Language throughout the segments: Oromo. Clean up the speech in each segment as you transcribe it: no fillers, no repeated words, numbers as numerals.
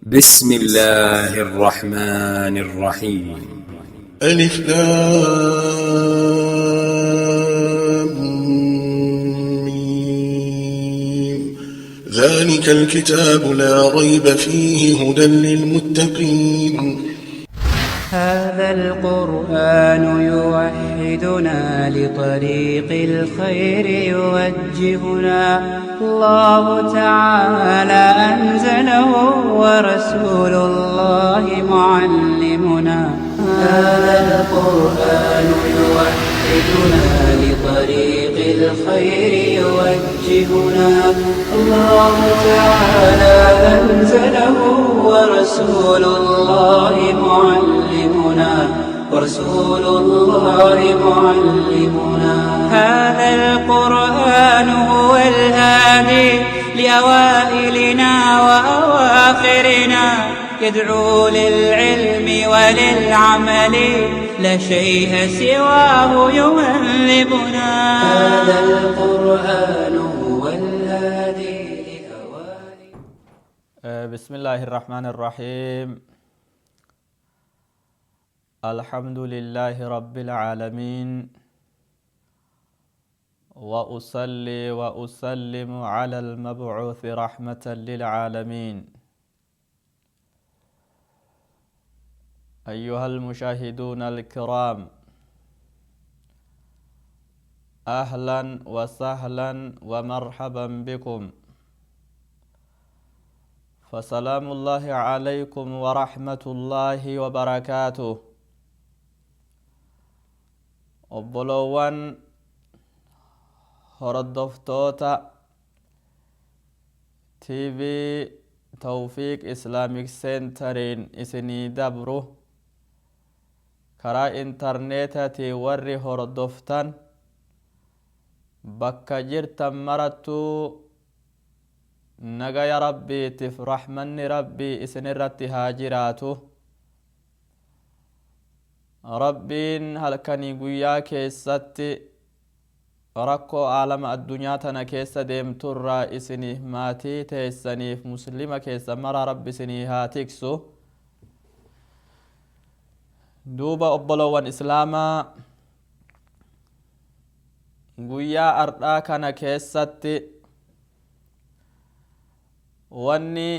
بسم الله الرحمن الرحيم. ألف لام ميم. ذلك الكتاب لا ريب فيه هدى للمتقين. هذا القرآن يوحدنا لطريق الخير يوجهنا. الله تعالى أنزله ورسول الله معلمنا. هذا القرآن يوحدنا لطريق الخير يوجهنا. الله تعالى أنزله ورسول الله معلمنا. هذا القرآن هو الهادي لأوائلنا وأواخرنا. يدعو للعلم وللعمل لا شيء سواه يهذبنا. هذا القرآن هو الهادي لأوائلنا. بسم الله الرحمن الرحيم. الحمد لله رب العالمين، وأصلي وأسلم على المبعوث رحمة للعالمين. أيها المشاهدون الكرام، أهلا وسهلا ومرحبا بكم، فسلام الله عليكم ورحمة الله وبركاته. obboloowwan hordoftoota TV Tawfiiq Islamic Centeriin isinii dabru karaa intarneetatii warri hordoftan bakka jirtan marattuu nagaya rabbiitiif rahmanni rabbii isinirratti haa jiraatu. rabbiin halkanii guyyaa keessatti rakkoo aalama addunyaa tana keessa deemturraa isiniif maatii teessaniif muslima keessa mara rabbi isinii haa tiksu. duuba obboloowwan islaamaa, guyyaa ardhaa kana keessatti wanni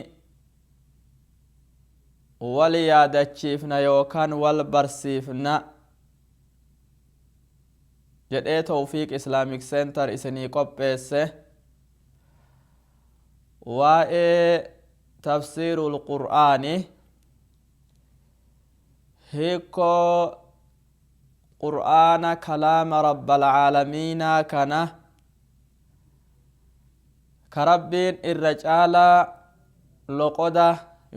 wal yaadachiifna yookaan wal barsiifna jedhee Tawfiiq Islamic Center isinii qopheesse waa'ee tafsiirul qur'aani, hiikoo qur'aana kalaama rabbal aalamiinaa kana ka rabbiin irra caalaa loqoda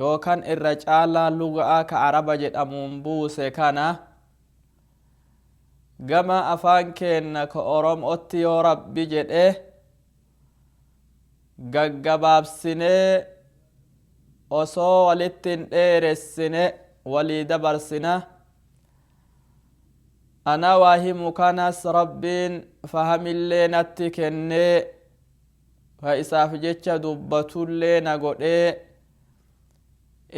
yookaan irra caalaa lugaa ka araba jedhamuun buuse kana gama afaan keenna ka oromootti yoo rabbi jedhe gaggabaabsinee osoo walittiin dheeressine walii dabarsina. ana waa himu kanas rabbiin fahamillee natti kennee fa isaaf jecha dubbatullee na godhee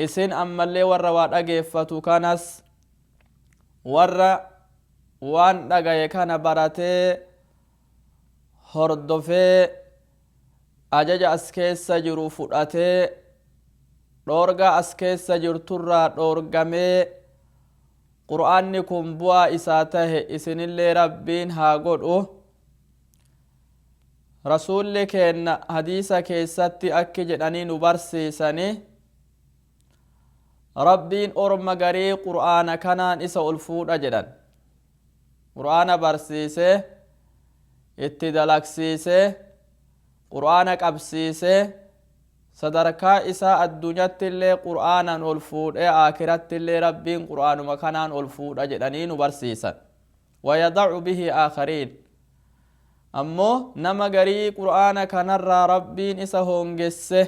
isin ammallee warra waa dhageeffatu kanas warra waan dhagaye kana baratee hordofee ajaja as keessa jiru fudhatee dhoorga as keessa jirturraa dhoorgamee qur'aanni kun bu'aa isaa tahe isinillee rabbiin haa godhu. rasuulli keenna hadiisa keessatti akki jedhanii nu barsiisani rabbiin orma garii qur'aana kanaan isa ol fuudha jedhan. qur'aana barsiisee itti dalagsiisee qur'aana qabsiisee sadarkaa isaa addunyatti illee qur'aanan ol fuudhee aakiratti illee rabbiin qur'aanuma kanaan ol fuudha jedhanii nu barsiisan. wayadacu bihi aakhariin, ammoo nama garii qur'aana kanarraa rabbiin isa hoongesse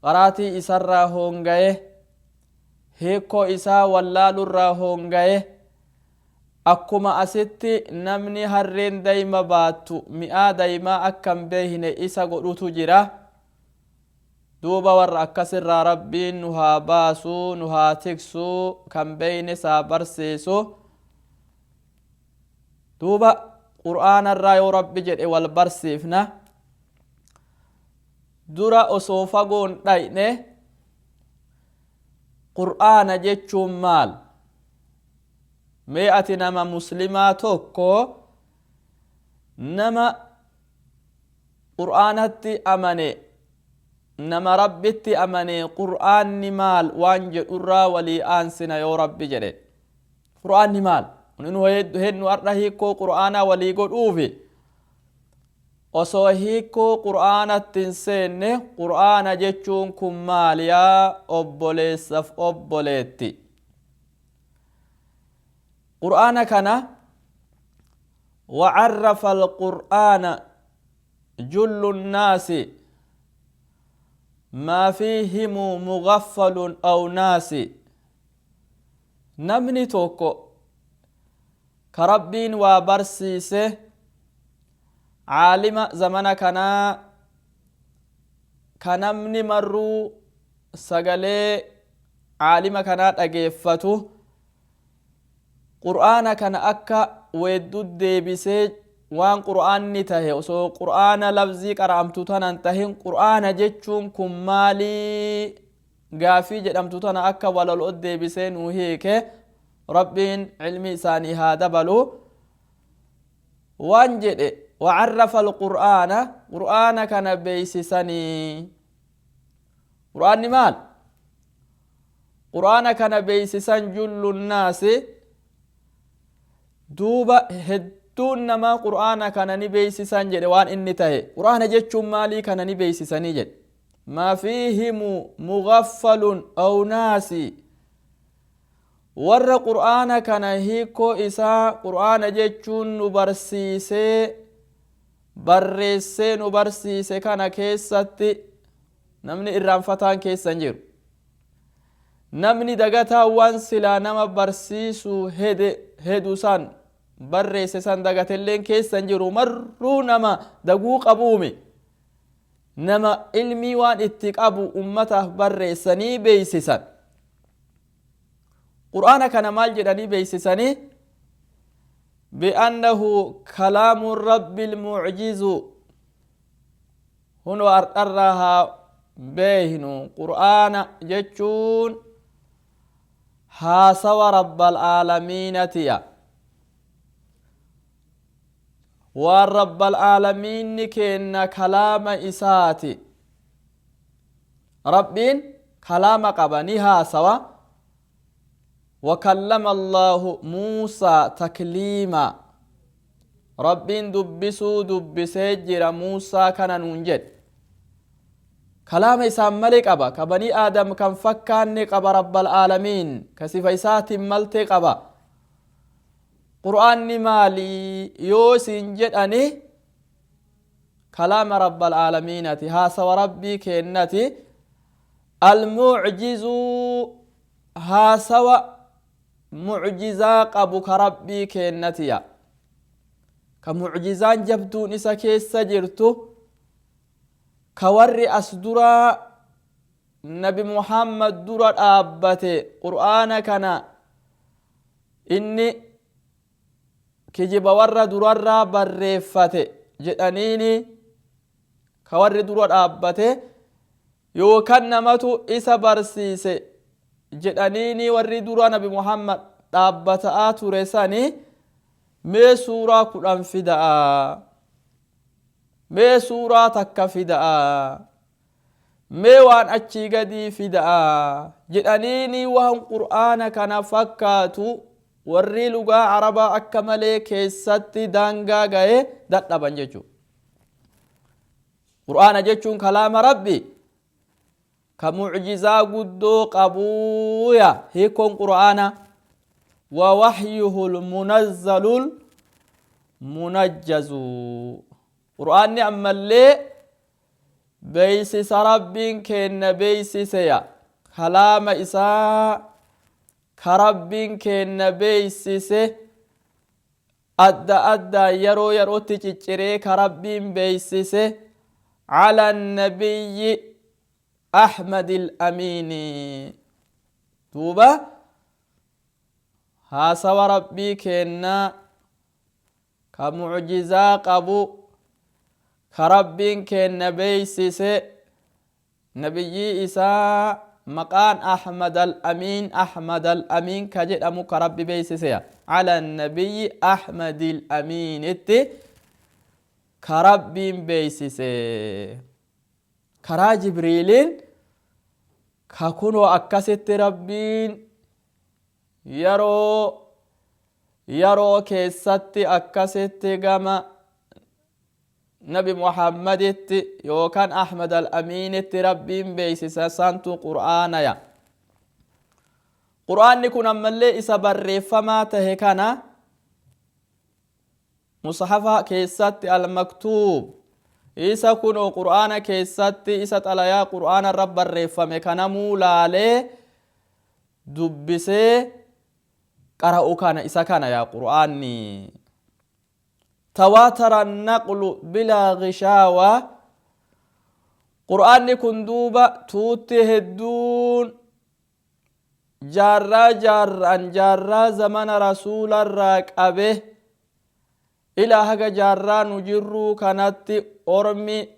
qaraatii isarraa hoongaye hiikoo isaa wallaalurraa hoongaye akkuma asitti namni harreen dayma baattu mi'aa daymaa akkan beehne isa godhutu jira. دوبا ور أكسر ربي نها باسو نها تكسو كم بين سابرسيسو دوبا قرآن الرأي ربي جد والبرسيفنا درا أصوفقون داينه قرآن جتشو مال مئة نما مسلماتوكو نما قرآنتي أمني نما ربتي أمني قرآن مال وانجد أرى ولي آنسنا يا ربي جري قرآن مال وننو هدنو أرهيكو قرآن ولي قد أوفي وصوهيكو قرآن التنسين قرآن جتشون كمال يا أبوليسف أبوليتي قرآن كان وعرف القرآن جل الناس ما فيهم مغفل أو ناس نمني توكو كربين وبرسيسه عالم زمن كنمني مرو سغلي عالم كانت أجيفته قرآن كان أكا ويدود ديبسي وان قرآن نتهي وصو قرآن لفظي قرأمتو تنانتهين قرآن جتشون كمالي غافي جدامتو تنا أكا ولا الأد ديبسين وهيك ربين علمي ساني هذا بلو وان جد وعرف القرآن قرآن كان بيسسني قرآن مال قرآن كان بيسسن جل الناس دوبا هدون نما قرآن كان نبيسسان جد وان إني تهي قرآن جتشم مالي كان نبيسساني جد ما فيهم مغفل أو ناسي ور قرآن كان هيكو إسا قرآن جتشون نبرسيسي برسي نبرسيسي كان كيستي نمني إرانفتان كيسان جيرو نمني دقاتا وان سلا نما برسيسو هدو سان برسي سان دقاتلين كيسان جيرو مرو نما دقو قبومي نما علمي وان اتقابو أمته برساني بيسسان قرآن كان مال جداني بيسساني بأنه كلام الرب المعجز هنو أرها بيهنو قرآن جتشون هاسوا رب العالمين تيا والرب العالمين كن كلام إساتي ربين كلام قبني هاسوا وكلم الله موسى تكليما ربين دبسجر موسى كان ننجد كلام إسام ملك أبا كبني آدم كان فكان قبا رب العالمين كسفيسات ملتق أبا قرآن مالي يوسين جد أني كلام رب العالمين هاسا وربي كينتي المعجز هاسا معجزا قبو كربي كينتي كمعجزان جبدون إسا كيس جرتو كوري أسدرا نبي محمد درا آبته قرآن كان إني كجب ورى درا برفته جدانيني كوري درا آبته يوكن نمتو إسا برسيسي جدانيني وري درا نبي محمد آبته آتورساني مي سورة قرآن فداء مي سورة تكا فداء مي وان أجي قدي فداء جدانيني وهم قرآن كان فكاتو ورّي لغا عربا أكمالي كيستي دانغا غاية داتا بانجيشو قرآن جيشون كلام ربي كمعجزة قدو قبويا هيكون قرآن ووحيه المنزل المنجز قرآن أما اللي بيسس ربين كين بيسس يا كلام إساء كربين كين بيسس أدى يرو تجري كربين بيسس على النبي أحمد الأمين دوبا ها سوى ربي كنا كمعجزة قبو كربين كنا بيسس نبي إساء مقان أحمد الأمين أحمد الأمين كجد أمو كربي بيسس على النبي أحمد الأمين كربين بيسس كرا جبريلين ككونو أكست ربين يرو كيست أكست غما نبي محمد يوكان أحمد الأمين ربين بيسس سانتو قرآن يا قرآن نكون أمالي إسا برفما تهكنا مصحفة كيست المكتوب إسا كنو قرآن كيست إسا تليا قرآن الرب الرفم كنمو لالي دبسي قرأو كان إسا كان يا قرآني تواتر النقل بلا غشاوة قرآن كندوبة توتي هدون جارة زمن رسول الراك أبه إلى هكا جارة نجرو كانت أرمي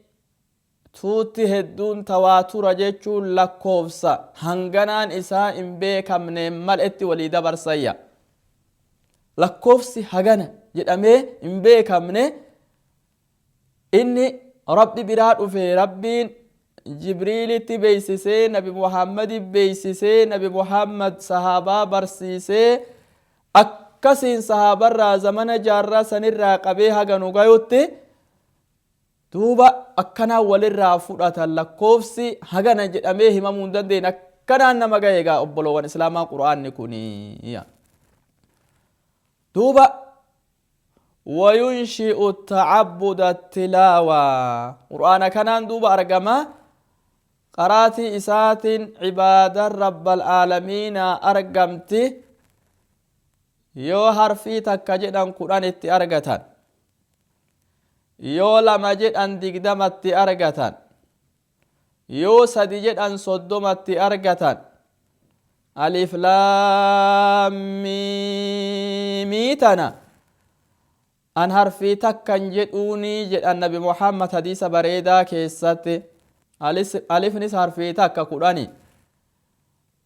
توتي هدون تواتر جيشون لكوفسا هنغنان إساء إمبيكا من ملئت وليد برسيا لكوفسي هغنا جدامي إمبيكا من إني ربي براد في ربين جبريل بيسيسي نبي محمد بيسيسي نبي محمد صحابة برسيسي أكسين صحابة را زمن جارة سنر راقبي هغنو غيوتي دوبا أكنا ولر فرات لكوفسي هغنا جدامي هممون دندين أكنا نما غيغا أبلوان إسلاما قرآن نكوني دوبا وينشئ التعبد التلاوة قرآن كان دوبا أرقما قراتي إسات عبادة رب العالمين أرقمتي يو حرفي تكجدن قرآن اتي أرقتان يو لما جدن دقدمت أرقتان يو سدي جدن صدمت أرقتان ألف لام ميتنا أن حرفي تكن جدوني جد النبي محمد حديث بريدا كيساتي ألف نس حرفي تكا قراني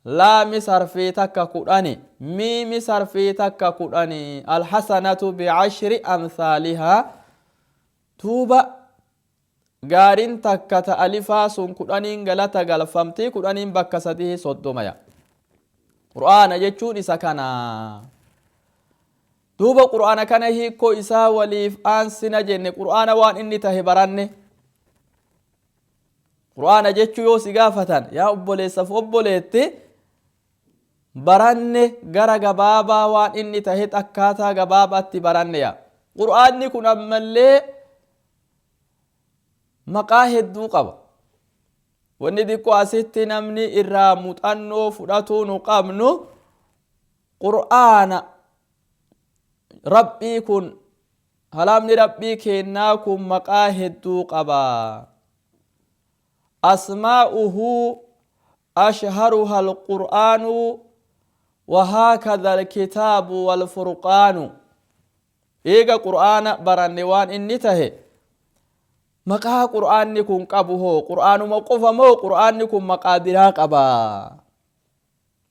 لام حرفي تكا قراني ميم حرفي تكا قراني الحسنة بعشر أمثالها توبا غارين تكا ألفا سن قراني غلطة غلفمتي قراني بكسته صدوميا قرآن جتشون إسا كان دوبا قرآن كان هيكو إسا وليف آنسنا جن قرآن وان إني تهبراني قرآن جتشو يو سيغافتان يا أبولي سف أبوليتي براني غرا غبابا وان إني تهت أكاتا غبابا تبراني يا قرآن كن أمالي مقاهد دو قبا wanni dikko asitti namni irraa muuxannoo fudhatuu nu qabnu qur'aana rabbii kun halaamni rabbii kennaa kun maqaa hedduu qaba asmaa'uhu ashharuha alqur'aanu وهكذا الكتاب والفرقان إيغا قرآن براني وان إني تهي مقا قرآن نكون قبوه قرآن موقوفا مو قرآن نكون مقادرها قبا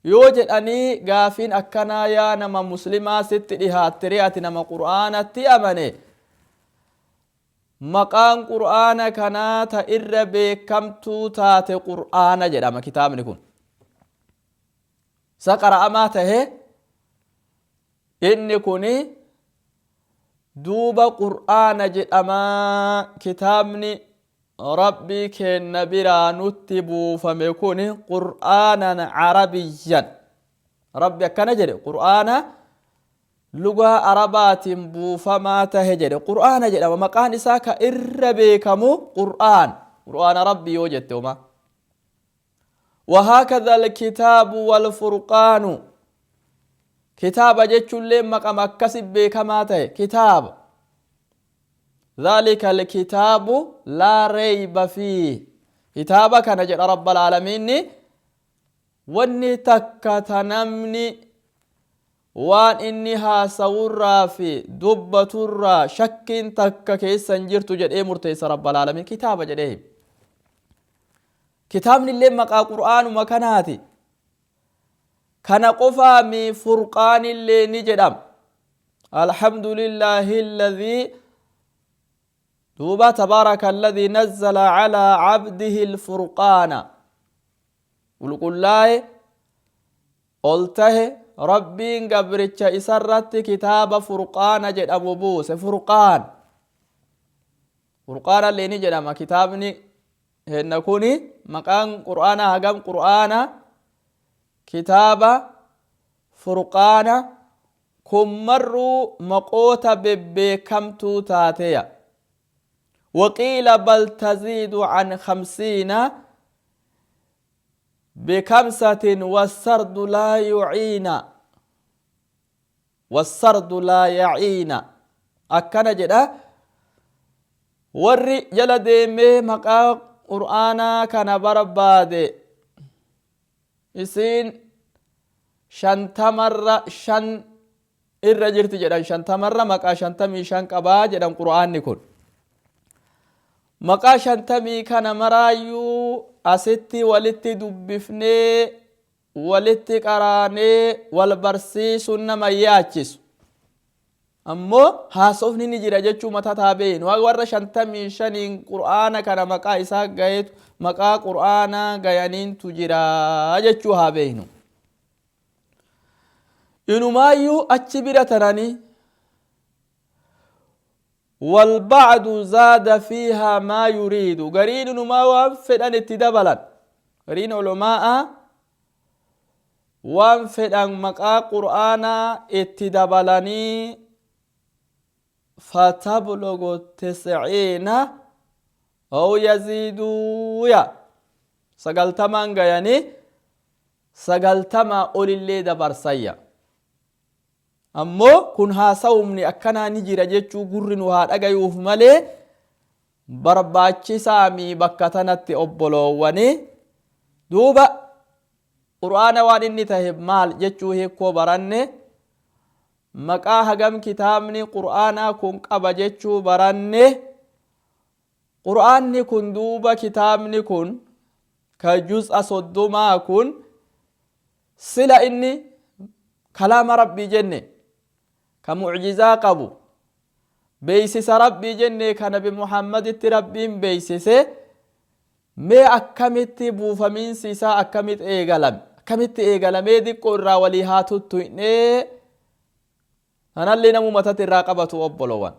يوجد أني غافين أكنا يا نما مسلمة ست لها تريات نما قرآن تيامني مقام قرآن كنا تئر بكمتو تات قرآن جدام كتاب نكون سقر أماته إني كوني دوبا قرآن جدما كتابني ربي كن برا نتبو فميكون قرآنا عربيا ربي كان جدي قرآن لغة عربات بو فما تهجد قرآن جدما مقان إساك إربيكمو قرآن ربي يوجد وما وهكذا الكتاب والفرقان كتاب جتشو اللي مقام أكسب بكماته كتاب ذلك الكتاب لا ريب فيه kitaaba kana jedha rabbal aalamiinni wanni takka tanamni waan inni haasawurraa fi dubbaturraa shakkiin takka keessan jirtu jedhee murteessa rabbal aalamiin kitaaba jedhee kitaabni illee maqaa qur'aanuma kanaati kana qofaa mi furqaan illee ni jedhama alhamdulillahi alladhii دوبا تبارك الذي نزل على عبده الفرقان ولقل الله قلته ربي قبرتش إسرت كتاب فرقان جد أبو بوس فرقان اللي نجد أما كتابني هنكوني مكان قرآن هقام قرآن كتاب فرقان كم مروا مقوت بكمتو تاتيا وقيل بل تزيد عن 50 ب5 والسرد لا يعين أكنا جدا ورّي جل ديمي مقا قرآنا كان برباد إسين شنتمر شن الرجرت جدا شنتمر مقا شنتمي شنقبا جدا قرآن نكون maqaa 50 kana maraayyuu asitti walitti dubbifnee walitti qaraanee wal barsiisuun nama yaachisu ammoo haasofni ni jira jechuu mataa taabeen warra 55 qur'aana kana maqaa isaa gayeetu maqaa qur'aana gayaniintu jira jechuu haa beeynu inumaayyuu achi bira taranii والبعد زاد فيها ما يريد قرين ما وانفدان اتدبلا قرين علماء وانفدان مقا قرآن اتدبلاني فتبلغ 90 أو يزيدوا يا سقلتما يعني سقلتما أولي اللي دبر سيا ammoo kun haasawumni akkanaa ni jira jechuu gurri nu haa dhagayuuf malee barbaachisaa mi bakka tanatti obboloowwani duuba qur'aana waan inni tahe maal jechuu hiikoo baranne maqaa hagam kitaabni qur'aanaa kun qaba jechuu baranne qur'aanni kun duuba kitaabni kun ka juz'a 30 kun sila inni kalaama rabbii jenne كمعجزة قبو بيسس ربي جنة كنبي محمد ربين بيسسه ما أكمت بوفمين سيسا أكمت إيغلم دي قرى وليهاتو التوئني أنا اللي نمو متت الراقبة أبولوان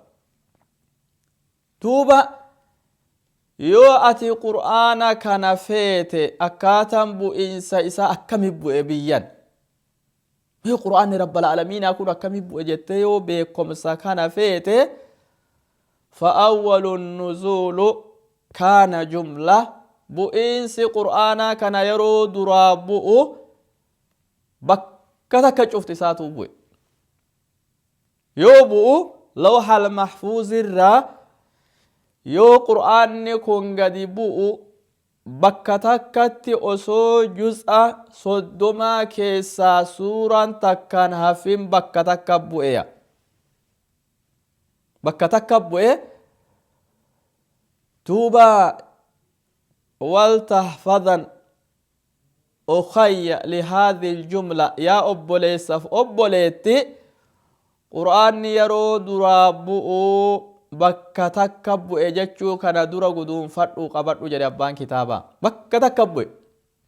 توبا يو أتي قرآن كان فيت أكاتم بو إنسا إسا أكمت بو إبيان هي قرآن رب العالمين أكون كمي بوجته بكم سكان فيته فأول النزول كان جملة بإنس قرآن كان يرو درابو بكتك شفت ساتو بوي يوبو لوح المحفوظ الرا يو قرآن كون قد بو bakka takkatti osoo juz'a 30 keessaa suuraan takkaan hafin bakka takka bu'e tuuba waltahfadan أخي لهذه الجملة يا أبوليسف أبوليتي قرآن يرو درابو bakka takka bu'e jechuu kana dura guduunfadhu qabadhu jedhe abbaan kitaaba bakka takka bu'e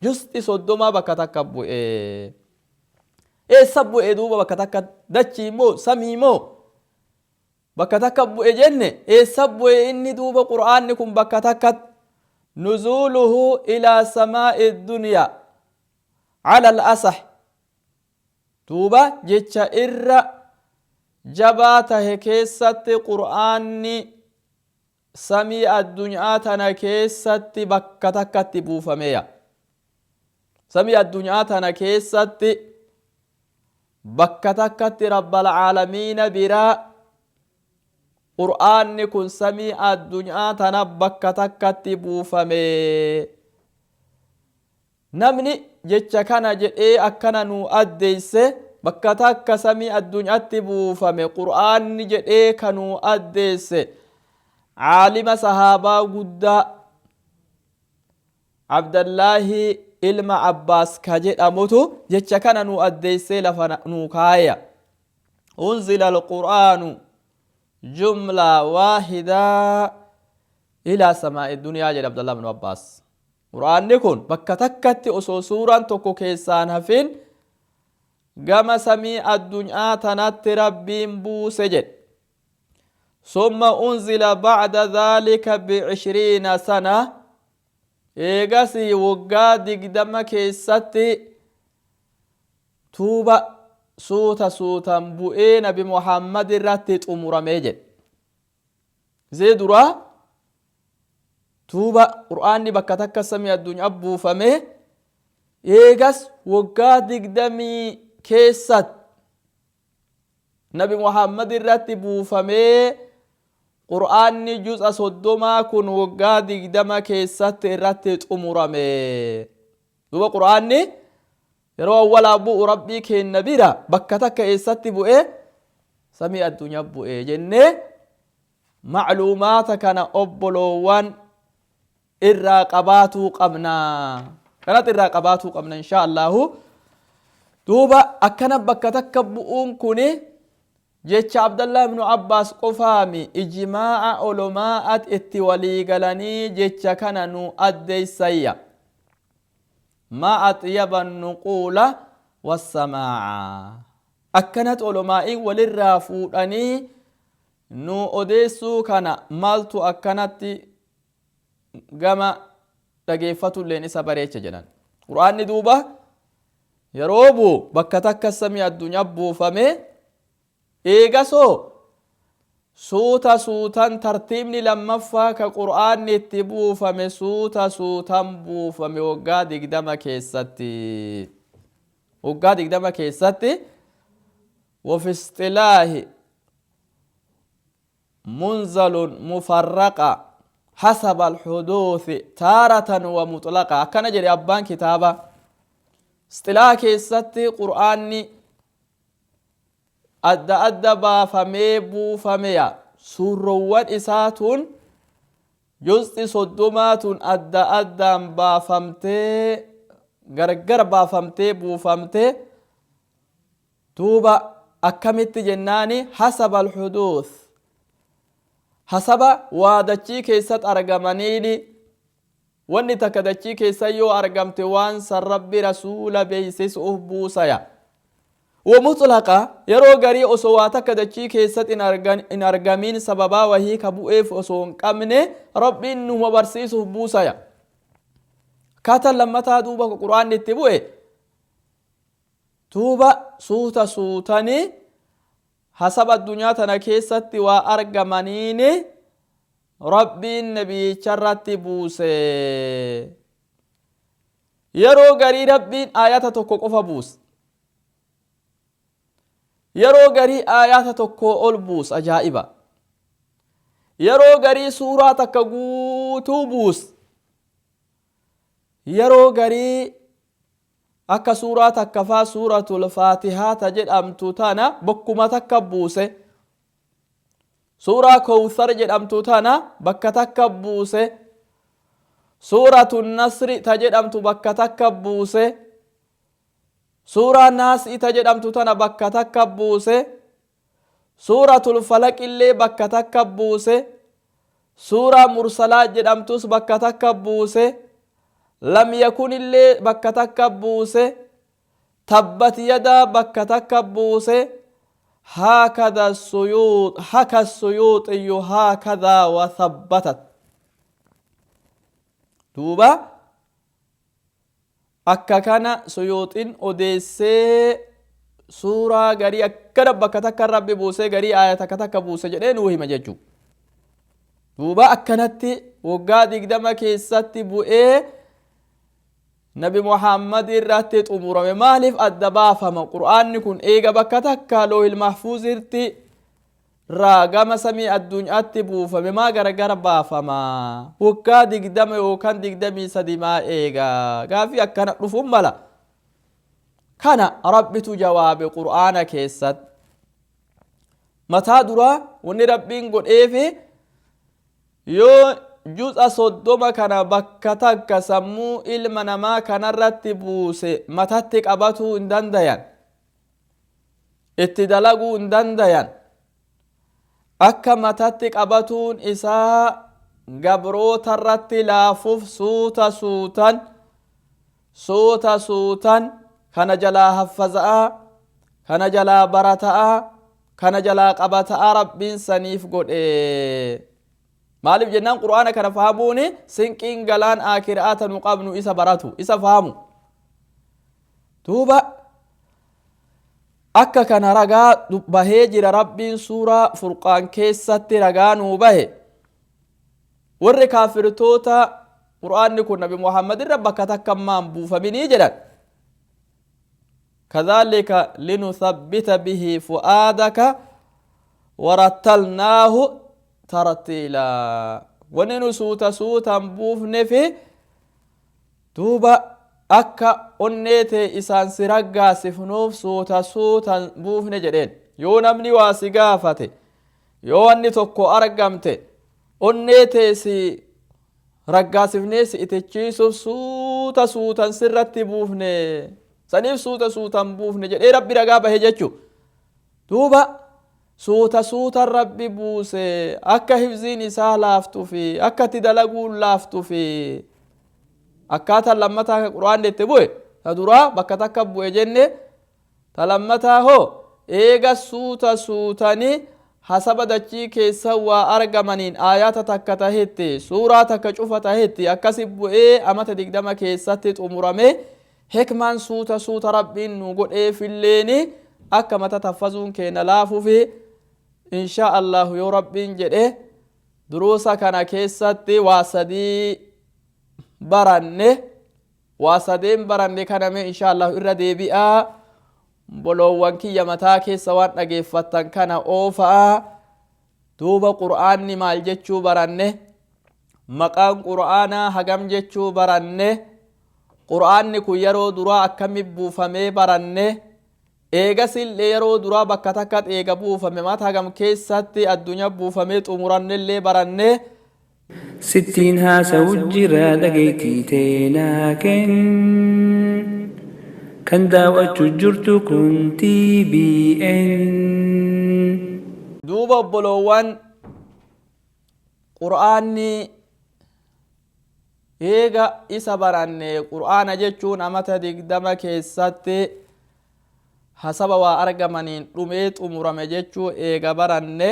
justi 30 bakka takka bu'e eessa bu'e duuba bakka takka dachii moo samii moo bakka takka bu'e jenne eessa bu'e inni duuba qur'aanni kun bakka takka nuzuluhu ila samaa'i dunya ala al-asah duuba jecha irra jabaa tahe keessatti qur'aanni samii addunyaa tana keessatti bakka takkatti buufameya samii addunyaa tana keessatti bakka takkatti rabbal aalamiina biraa qur'aanni kun samii addunyaa tana bakka takkatti buufame namni jecha kana jedhee akkana nu addeeyse bakka takka samii addunyaatti buufame qur'aanni jedhee kanuu addeesse caalima sahaabaa guddaa abdallaahi ilma abbaas ka jedhamutu jecha kana nu addeeyse lafa nu kaaya unzila alqur'aanu jumla waahida ilaa samaa'i duniyaa jedhe abdallah ibnu abbaas qur'aanni kun bakka takkatti osoo suuraan tokko keessaan hafin gama samii addunyaa tanatti rabbiin buuse jedhe summa unzila bacda dhaalika b20 sana eegasii waggaa 20 keessatti tuuba suutan bu'ee nabi muhammad irratti xumuramee jedhe zee duraa tuuba qur'aanni bakka takka samii addunyaa buufame eegas waggaa 20 keessatti nabi muhammad irratti buufamee qur'aanni juz'a 30 kun waggaa 20 keessatti irratti xumurame duuba qur'aanni yeroo awwalaa bu'u rabbii keenya bira bakka takka eessatti bu'e samii addunyaa bu'e jennee macluumaata kana obboloowwan irraa qabaatuu qabna kanatti irraa qabaatuu qabna inshaa allahu duuba akkana bakka takka bu'uun kuni jecha abdallah ibnu abbaas qofaami ijmaa'a olomaa'at itti walii galanii jecha kana nu addeeysayya ma atyaba nuquula wassamaa'a akkanat olomaa'in walirraa fuudhanii nu odeessuu kana maaltu akkanatti gama dhageeffatulleen isa bareecha jedhan qur'aanni duuba yeroo buu bakka takka samii addunyaa buufame eegasoo suutan tartiibni lammaffaa ka qur'aanni itti buufame suutan buufame waggaa 20 keessatti wafi istilaahi munzalun mufarraqa hasaba alhuduuthi taaratan wa mutlaqa akkana jedhe abbaan kitaaba istilaaha keessatti qur'aanni adda adda baafamee buufameya suurroowwan isaatun juz'i 30 adda addaan baafamtee gargar baafamtee buufamtee duuba akkamitti jennaani hasaba alhuduuth hasaba waa dachii keessatti argamaniini wanni takka dachii keessa yoo argamte waan san rabbi rasuula beeysisuuf buusaya ومطلقا يرو غري أصوات كدتشي كيست إن أرغمين سببا وهي كبوئف أصون قمني رب إنه مبرسيسه بوسايا كاتا لما تادوبا قرآن نتبوئي توبا سوتاني حسب الدنيا تنا كيست وأرغمانين رب النبي شرط بوسي يرو غري رب آيات تقوقف بوس yeroo garii aayaata tokko ol buus ajaa'iba yeroo garii suuraa takka guutuu buus yeroo garii akka suuraa takka faa suuratul faatihaata jedhamtu tana bokkuma takka buuse suuraa kawthar jedhamtu tana bakka takka buuse suuratul nasri ta jedhamtu bakka takka buuse suuraa naasii ta jedhamtu tana bakka takka buuse suuratul falaq illee bakka takka buuse suuraa mursalaa jedhamtus bakka takka buuse lam yakun illee bakka takka buuse tabbat yadaa bakka takka buuse haakadha suyuuxiyyu haakadhaa wa thabbatat duuba akka kana suyuuxiin odeessee suuraa garii akkana bakka takka rabbi buusee garii aayata takka buuse jedhee nuu hima jechuu duuba akkanatti waggaa 20 keessatti bu'ee nabi muhammad irratti xumurame maaliif adda baafama qur'aanni kun eega bakka takka loohil mahfuuzirti gama samii addunyaatti buufame maa gargar baafama waggaa 20 yookaan 23 maa eega gaafii akkana dhufuun mala kana rabbitu jawaabe qur'aana keessatti mataa duraa wanni rabbiin godheefi yoo juz'a 30 kana bakka takka sammuu ilma namaa kanarratti buuse matatti qabatuu hin dandayan itti dalaguu hin dandayan akka matatti qabatuun isaa gabroota irratti laafuuf suuta suutan kana jalaa haffaza'a kana jalaa barata'a kana jalaa qabata'a rabbiin saniif godhe maaliif jennaan qur'aana kana fahamuun sinqiin galaan aakiraata nu qabnu isa baratu isa fahamu duuba akka kana ragaa bahee jira rabbiin suuraa furqaan keessatti ragaa nuu bahe warri kaafirtoota qur'aanni kun nabi muhammad irra bakka takkammaan buufaminii jedhan كذلك لنثبت به فؤادك ورتلناه ترتيلا وننو سوتا بوفن في دوبا أكا أنيتي إسان سرقا سفنوف سوتا بوفن جدين يو نمني واسقافته يو أني توكو أرقمته أنيتي سي رقا سفنيس إتجيسو سوتا سرت بوفن saniif suutan buufne jedhee rabbi ragaa bahe jechu duuba suutan rabbi buuse akka hifziin isaa laaftuu fi akka itti dalaguun laaftuu fi akkaataan lammataa qur'aan itti bu'e ta duraa bakka takka bu'e jenne ta lammataa hoo eega suutanii hasaba dachii keessa waa argamaniin aayaata takka tahetti suuraa takka cufa tahetti akkasi bu'ee amata 20 keessatti xumurame hikmaan suuta rabbiin nu godheefilleeni akka mata taffazuun keenya laafuufi insha allahu yoo rabbiin jedhe duruusa kana keessatti waa sadeen baranne kaname insha allahu irra deebi'aa boloowwan kiyya mataa keessa waan dhageeffattan kana oofa'a duuba qur'aanni maal jechuu baranne maqaan qur'aanaa hagam jechuu baranne qur'aanni kun yeroo duraa akkami buufamee baranne eegasillee yeroo duraa bakka takka eega buufame mata hagam keessatti addunyaa buufamee xumurannellee baranne 60 haasa'u jira dhageettii teenaa kan daawwachuu jirtu kun TBN duuba obboloowwan qur'aanni eega isa baranne qur'aana jechuun amata 20 keessatti hasaba waa argamaniin dhumee xumurame jechuu eega baranne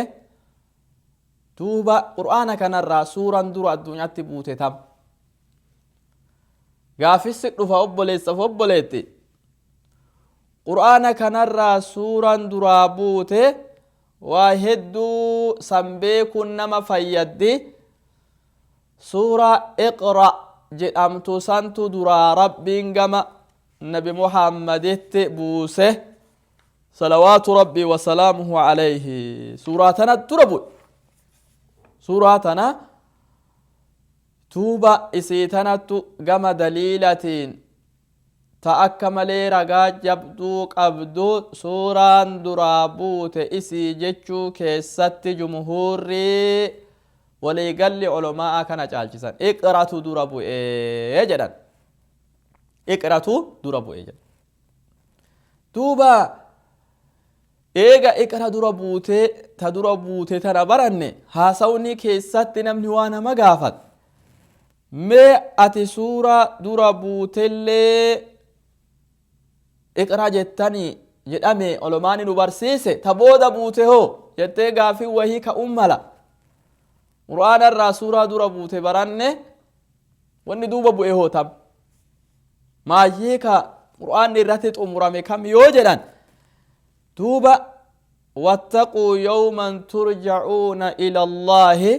duuba qur'aana kanarraa suuraan dura addunyaatti buute tam gaafissi dhufa obboleessaaf obboleetti qur'aana kanarraa suuraan duraa buute waa hedduu sanbeekuun nama fayyaddi suuraa iqra jedhamtu santu duraa rabbiin gama nabi muhammaditti buuse salawaatu rabbii wasalaamuhu alayhi suuraa tana dura bu'e suuraa tana tuuba isii tanattu gama daliilatiin ta akka malee ragaa jabduu qabdu suuraan duraa buute isii jechuu keessatti jumhuurrii waliigalli ulamaa kana caalchisan iqratu dura bu'ee jedhan iqratu dura bu'ee jedhan duuba eega iqra dura buute tana baranne haasawni keessatti namni waa nama gaafat mee ati suuraa dura buutellee iqra jettanii jedhame ulamaan nu barsiise ta booda buute hoo jettee gaafii wahii ka'uun mala qur'aana irraa suuraa dura buute baranne wanni duuba bu'e hootam maayyee ka qur'aanni irratti xumurame kam yoo jedhan duuba wattaquu yawman turja'uuna ila allaahi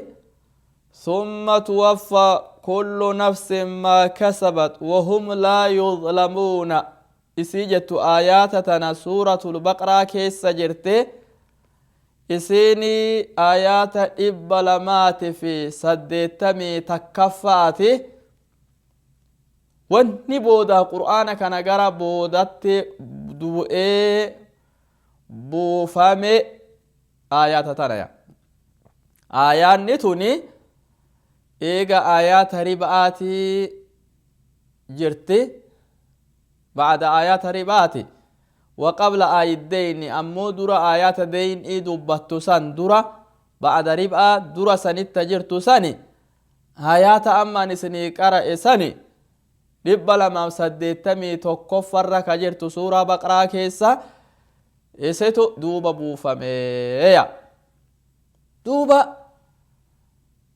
ثم توفى كل نفس ما كسبت وهم لا يظلمون إسيجت آياتنا سورة البقرة كيس جرت إسيني آيات إبلمات في سدتمي تكفاتي واني بودا قرآن كان غرا بودت دوئي بوفامي آيات تنايا آيات نتوني إيغا آيات رباتي جرتي بعد آيات رباتي وقبل آيات دين أمو درا آيات دين إيدو باتوسان درا بعد ربا درا سنت جرتو سني آيات أما نسني قرأ سني dhibba lamaaf 81 irra ka jirtu suuraa baqraa keessa isetu duuba buufameeya duuba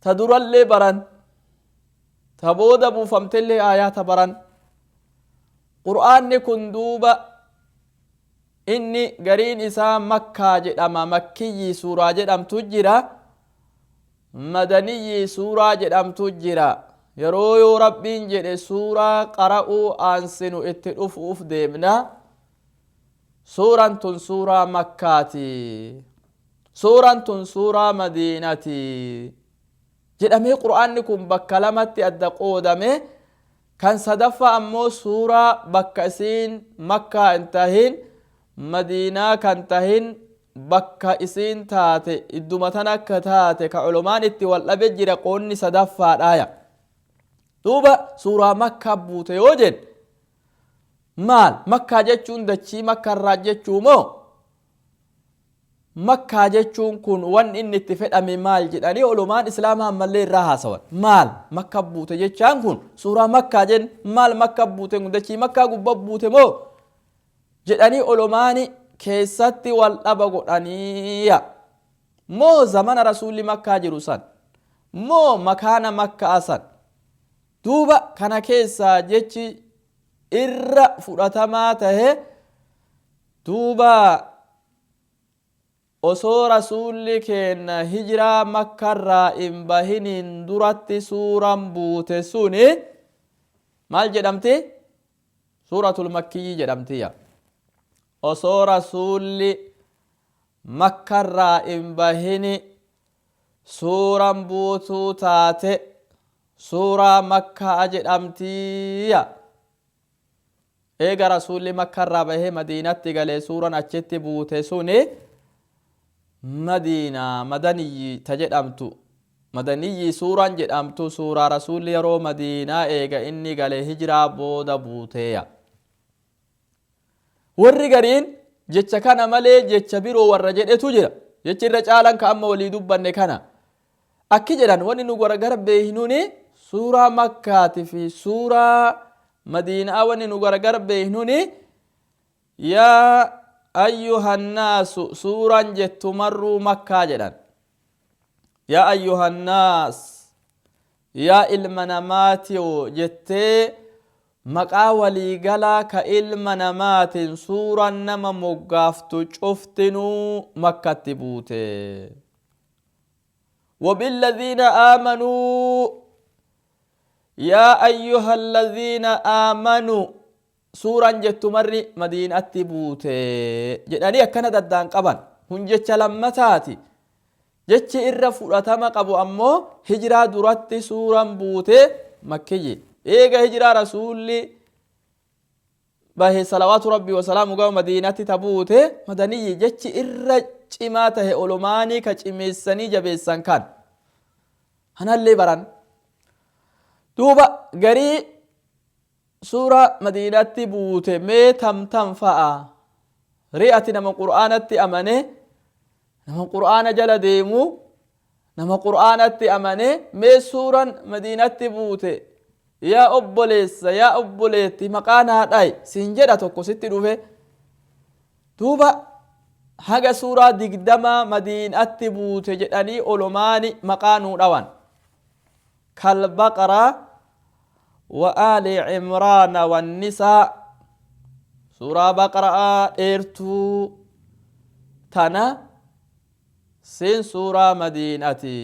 ta durallee baran ta booda buufamtellee aayaata baran qur'aanni kun duuba inni gariin isaa makkaa jedhama makkiyyi suuraa jedhamtu jira madaniyyi suuraa jedhamtu jira yeroo yoo rabbiin jedhe suuraa qara'uu aansinu itti dhufuuf deemna suuraan tun suuraa makkaati suuraan tun suuraa madiinati jedhamee qur'aanni kun bakka lamatti adda qoodame kan sadaffaa ammoo suuraa bakka isiin makkaa hin tahin madiinaa kan tahin bakka isiin taate iddumatan akka taate ka ulumaan itti wal dhabe jira qoonni sadaffaadhaaya duuba suuraa makkaa buute yoo jedhe maal makkaa jechuun dachii makkaa irraa jechuu moo makkaa jechuun kun wanni inni itti fedhame maal jedhanii ulumaan islaamaa ammallee irraa haasawan maal makkaa buute jechaan kun suuraa makkaa jen maal makkaa buute kun dachii makkaa gubbaa buute moo jedhanii ulumaani keessatti wal dhaba godhaniiya moo zamana rasuulli makkaa jiru san moo makaana makkaa san duuba kana keessaa jechi irra fudhatamaa tahe duuba osoo rasuulli keenna hijiraa makkarraa hin bahiniin duratti suuraan buute suni maal jedhamti suuratul makkiyyi jedhamtiya osoo rasuulli makkarraa hin bahini suuraan buutuu taate suuraa makkaa jedhamtiya eega rasuulli makkarraa bahee madiinatti galee suuraan achitti buute suni madiinaa madaniyyi ta jedhamtu madaniyyi suuraan jedhamtu suuraa rasuulli yeroo madiinaa eega inni galee hijiraa booda buuteya warri gariin jecha kana malee jecha biroo warra jedhetu jira jechi irra caalan ka amma walii dubbanne kana akki jedhan wanni nu gargar beeynuni suuraa makkaati fi suuraa madiinaa wanni nu gargar beeynuni yaa ayyuhannaasu suuraan jettu marruu makkaa jedhan yaa ayyuhannaas yaa ilma namaatiyo jettee maqaa waliigalaa ka ilma namaatiin suuraan nama moggaaftu cuftinuu makkatti buute وبالذين آمنوا يا أيها الذين آمنوا سورة جت مري مدينة بوته جداني أكنا ددان قبان هن جت لمتاتي جت إرف رتما قبو أمو هجرة درات سورة بوته مكية إيجا هجرة رسولي به صلوات ربي وسلامه قو مدينة تبوته مدني جت إرج cimaatahe olumaanii ka cimeessanii jabeessan kan hanallee baran duuba garii suura madiinatti buute mee tamtam fa'a ri'ati nama qur'aanatti amane nama qur'aana jala deemu nama qur'aanatti amane mee suuran madiinatti buute yaa obboleessa yaa obboleetti maqaan haadhay siin jedha tokko sitti dhufe duuba haga suuraa 20 madiinatti buute jedhanii olumaani maqaanuu dhawan kalbaqara wa aali cimraana wannisaa suuraa baqaraa dheertuu tana siin suuraa madiinati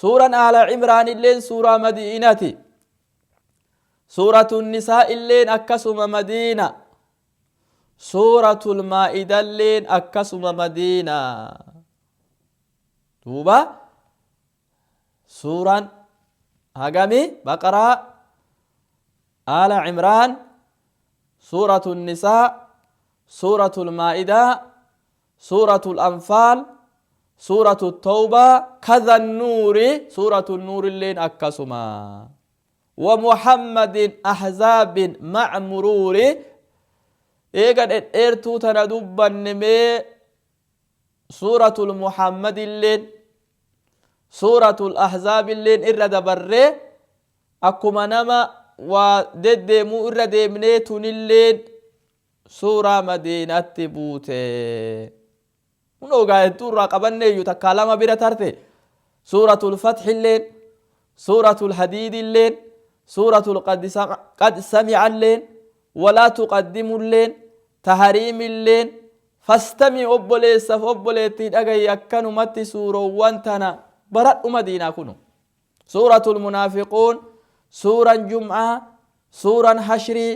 suuraan aala cimraan illeen suuraa madiinati suuratu nisaa illeen akkasuma madiina سورة المائدة اللين أكسم مدينة دوبا سورة هقمي بقرة آل عمران سورة النساء سورة المائدة سورة الأنفال سورة التوبة كذا النور سورة النور اللين أكسما ومحمد أحزاب مع مرور إيقاد إرتو تندوبا نمي سورة المحمد اللين سورة الأحزاب اللين إرد بري أكما نما ودد مو إرد منيتون اللين سورة مدينة بوتي منو قاعد تورا قبني يتكلم بلا ترتي سورة الفتح اللين سورة الحديد اللين سورة قد سمع اللين ولا تقدم اللين تحريم اللين فاستمع أبوليس فأبوليتين أغي يكنو متي سورة وانتنا برات مدينة كنو سورة المنافقون سورة الجمعة سورة حشري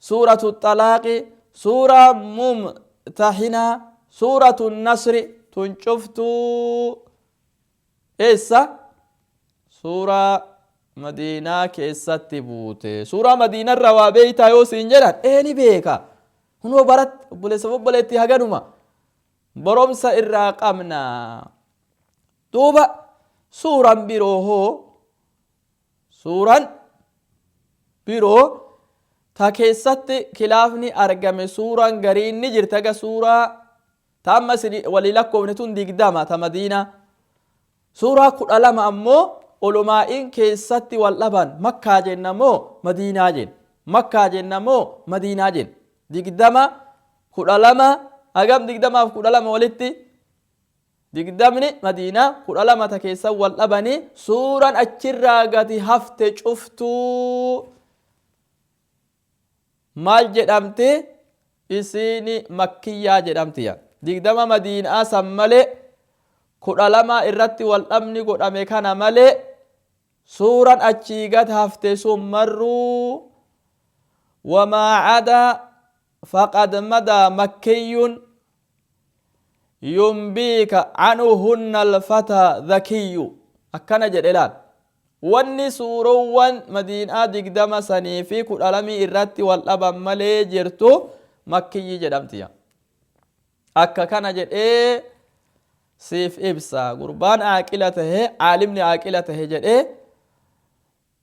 سورة الطلاق سورة ممتحنة سورة النصر تنشفتو إيسا سورة مدينة كيسات بوتي سورة مدينة الروابيتا يوسين جران إيني بيكا هنو برات بوليتي هغانوما برومسا الراقمنا دوبا سورة بيروهو سورة بيرو تا كيسات كلافني أرقم سورة غرين نجر تاقا سورة تاما سري وليلكو نتون ديقداما تا مدينة سورة قد ألما أمو علماء كيسات واللبن مكة جنمو مدينة جن مكة جنمو مدينة جن ديقداما قد ألما أقام ديقداما قد ألما ولدتي ديقدامني مدينة قد ألما تا كيسات واللبني سورة أجراغتي هفت شفتو مال جدامتي إسيني مكية جدامتي ديقداما مدينة سمالي قد ألما إرتي والأمني قد أميكانا مالي سورة أجيغت هفتي سمرو وما عدا فقد مدى مكي ينبيك عنهن الفتى ذكي أكنا جدلان واني سوروان مدينة دقدام سنيفي قد ألمي إرتي والأبا مالي جرتو مكي جدامتيا أكا كان جد سيف إبسا قربان عاقلته عالمني عاقلته جد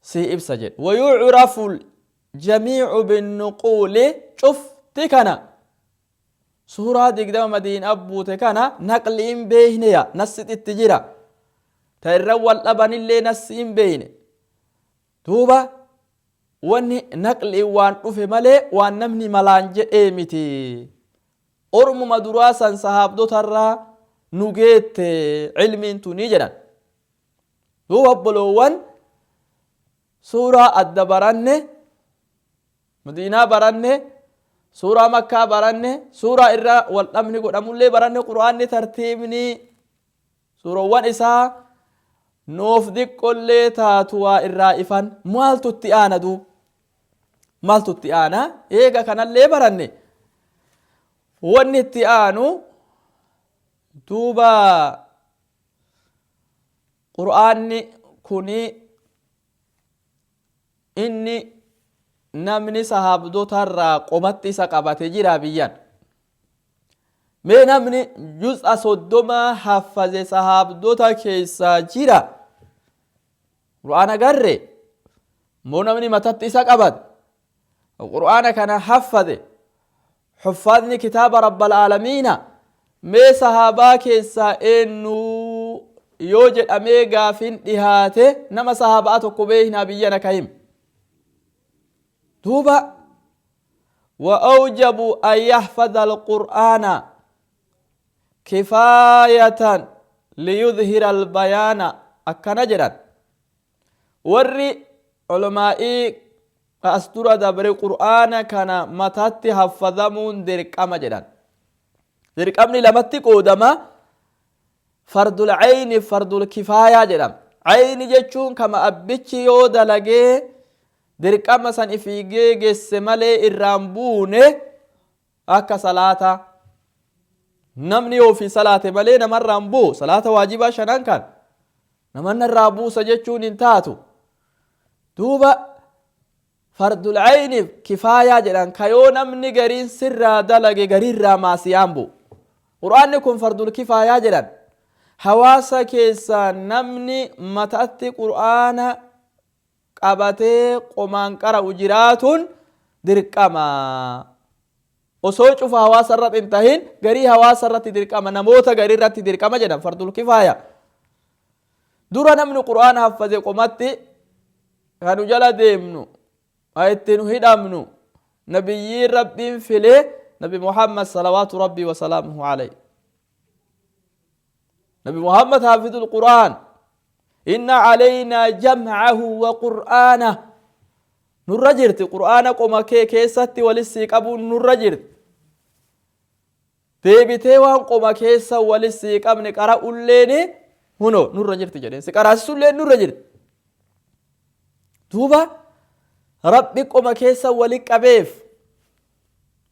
سي إبسا جد ويعرف الجميع بالنقول شوف تكنا سورة دقدام مدينة أبو تكنا نقلين بيهنيا نسيت التجيرة تيروال أبن اللي نسين بين توبا واني نقل وان أفه ملي وان نمني ملانج إيمتي أرم مدراسا صحاب دو ترى نجيت علمين تنيجنا توبا بلوان سورة الدبرانة مدينة برانة سورة مكة برانة سورة إرى والأمن قد أمولي برانة قرآن ترتيبني سورة وان إساء نوف ديك كل تاتوا الرائفان مالتو التئانة دو مالتو التئانة إيغا كان اللي براني واني التئانو دوبا قرآن كوني إني نمني صحاب دو ترى قمت سقبت جرا بيان مي نمني جزء صدوما حفظ صحاب دو تا كيسا جرا قرآن قرر مو نمني متت سقبت القرآن كان حفظني كتاب رب العالمين مي صحابا كيسا إنو يوجد أميغا فين دهاته نما صحاباتو كبيهنا بيانا كهيم دوبا وأوجبوا أن يحفظ القرآن كفاية ليظهر البيان أكنجرا ورّي علمائي أستورة دبر القرآن كان متات حفظمون درك أمجرا درك أمني لمتك قدما فرد العين فرد الكفاية جرام عين جتشون كما أبتشي يودا لغي dirqama san ifiigee geesse malee irraan buune akka salaata namni yoo fi salaate malee namarraa hin bu'u salaata waajibaa shanan kan namarraa buusa jechuun hin taatu duuba fardul ayniif kifaayaa jedhan kayoo namni gariin sirraa dalage gariirraa maasiyaan bu'u qur'aanni kun fardul kifaayaa jedhan hawaasa keessaa namni mataatti qur'aana qabatee qomaan qara'u jiraatuun dirqama osoo cufa hawaasa irratti hin tahin garii hawaasa irratti dirqama namoota garii irratti dirqama jedhan fardul kifaaya dura namni qur'aana haffaze qomatti kanu jala deemnu itti nu hidhamnu nabiyyiin rabbiin filee nabi muhammad salawaatu rabbii wasalaamuhu alayhi نبي محمد حافظ القرآن إن علينا جمعه وقرآنه نرجرت قرآن قم كيست ولسيك أبو نرجرت تيبتي وان قم كيس ولسيك أبن قرأ الليني هنو نرجرت جدين سكرا سلين نرجرت توبا ربي قم كيس ولك أبيف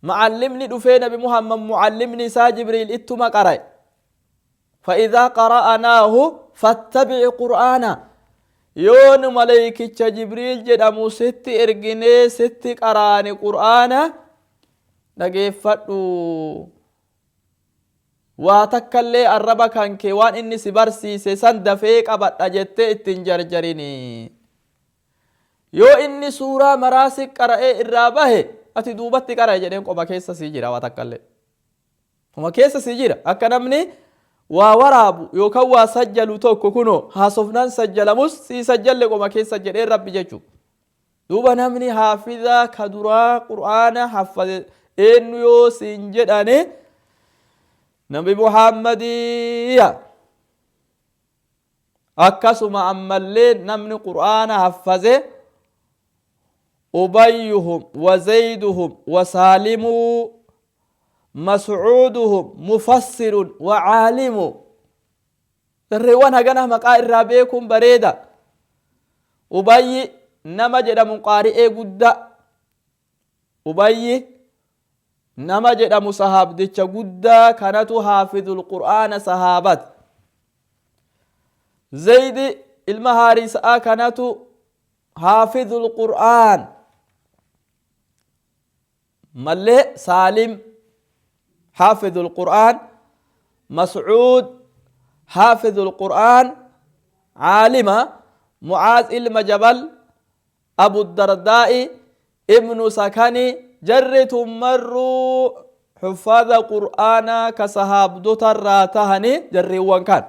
معلمني دفين نبي محمد معلمني سا جبريل إتما قرأ فإذا قرأناه فاتبع قرآنا يون ملائكة جبريل جدامو ست إرجني ست قرآن قرآنا نجفتو واتكلي الربا كان كيوان إني سبرسي سيسان دفيك أبد أجت اتنجرجريني يو إني سورة مراسك قرأي الرابه أتي دوبت قرأي جدين قوما كيسا سيجيرا واتكلي قوما كيسا سيجيرا أكنمني وورابو يوكا وسجلوا توكو كنو هاسفنان سجلموس سي سجل لكم كيس سجل ربي جيشو دوبا نمني حافظا كدرا قرآن حفظ إنو يو سنجداني نبي محمد أكسما أمالين نمني قرآن حفظ أبيهم وزيدهم وسالموا مسعودهم مفسر وعالم الروان هغنا مقا الرابيكم بريدا أبي نمجد مقارئ قد أبي نمجد مصحاب ديش قد كانت حافظ القرآن صحابات زيد المهارس كانت حافظ القرآن ملي سالم حافظ القرآن مسعود حافظ القرآن عالمة معاذ المجبل أبو الدرداء ابن سكني جرت مروا حفاظ القرآن كصحاب دوتر راتهني جري وان كان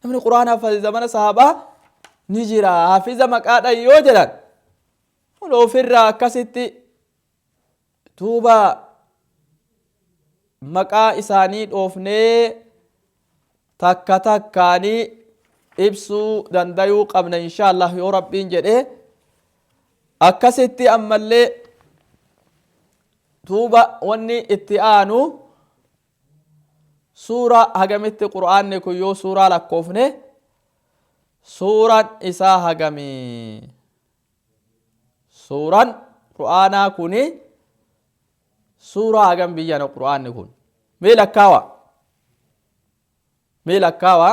من القرآن حفظ زمان صحابة نجرا حافظ مكادا يوجدا ولو فرا كستي توبا maqaa isaanii dhoofnee takka takkaanii ibsuu dandayuu qabna inshaallah yoo rabbiin jedhe akkasitti ammallee tuuba wanni itti aanu suura hagamitti qur'aanni kun yoo suuraa lakkoofne suuraan isaa hagami suuraan qur'aanaa kuni suuraa hagam biyyana qur'aanni kun mee lakkaawa